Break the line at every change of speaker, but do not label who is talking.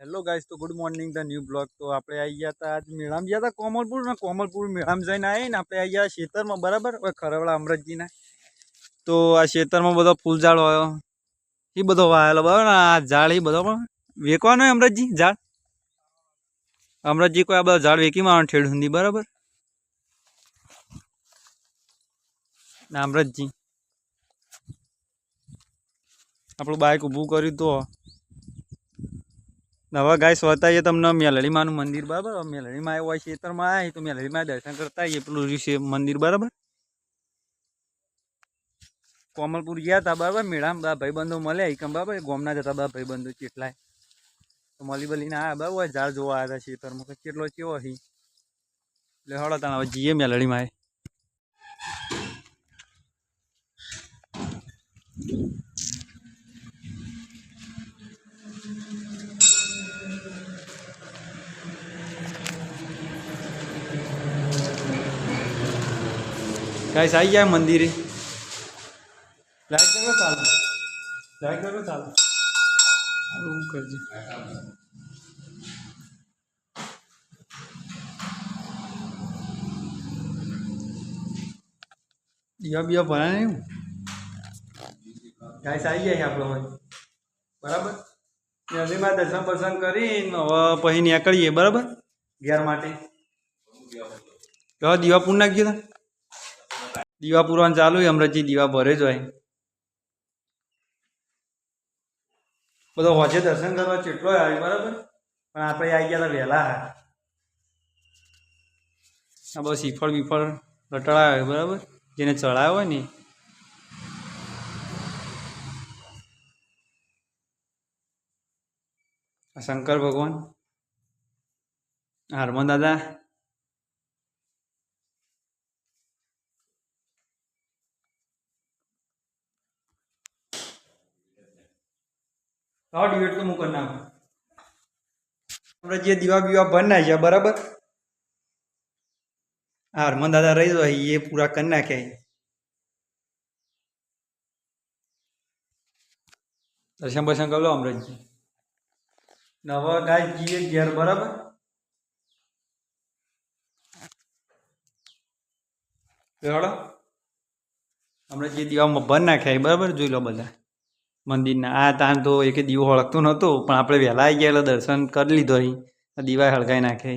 Hello guys, તો good morning the new blog. તો આપણે આવી ગયા હતા આજ મેળામાં ગયા હતા કોમલપુર ને કોમલપુર મેળામાં જઈને આવીને આપણે આવી ગયા ખેતરમાં બરાબર ખરવડા અમરતજીના. તો આ ખેતરમાં બધો ફૂલ ઝાડ હોય એ બધો વાયેલો બરાબર ને આ ઝાડ એ બધો પણ વેકવાનો હોય અમરતજી ઝાડ. અમરતજી કોઈ આ બધા ઝાડ વેકી માં ઠેડ સુધી બરાબર ને અમરતજી આપણું બાઇક ઊભું કર્યું તો હવે ગાઈસ બતાવીએ તમને મેલડીમાનું મંદિર બરાબર. મેલડીમાં આવ્યો હોય ખેતરમાં આવી તો મેલડીમાં દર્શન કરતા આવીએ પેલું ઋષિ મંદિર બરાબર. કોમલપુર ગયા હતા બરાબર મેળામાં બધા ભાઈબંધો મળ્યા એકમ બરાબર ગોમના જતા બધા ભાઈબંધો કેટલાય તો મળી બલીને આવ્યા બરાબર ઝાડ જોવા આવ્યા હતા ખેતરમાં કેટલો કેવો અહીં એટલે હળો તાણ હવે જઈએ મેલડીમાં. गाइस आई गया मंदिर लाइक करो चालू रूम कर दे दिया बिया बना नहीं गाइस आई गया आप लोग बराबर अभी मैं दर्शन पर्शन करी पही निकलीए बराबर घर माटे दीवा पूर्ण नाखी था दीवा पूरवा चालू है अमरतजी दीवा भरे जो है बधो होजे दर्शन करवा चेटलो आव्यो बराबर पण आपणे आई गया वहेला आ बस श्रीफळ बीफळ लटड़ायो बराबर जेने चढ़ायो होय ने शंकर भगवान हरमन दादा डिवेट तो मुकर ना जे दीवा बीवा भर ना बराबर हरमन दादा रही तो ये पूरा कर नाखे दर्शन बर्शन कर लो अमृत जी नवा गाय जी घेर बराबर अमृत जी दीवा भर नाखे बराबर जो लो बधा मंदिर आ तान तो एक दीवो हड़कतो नतो पण आपणे वहेला आई गया दर्शन कर लीधो दीवा हड़काई नाखे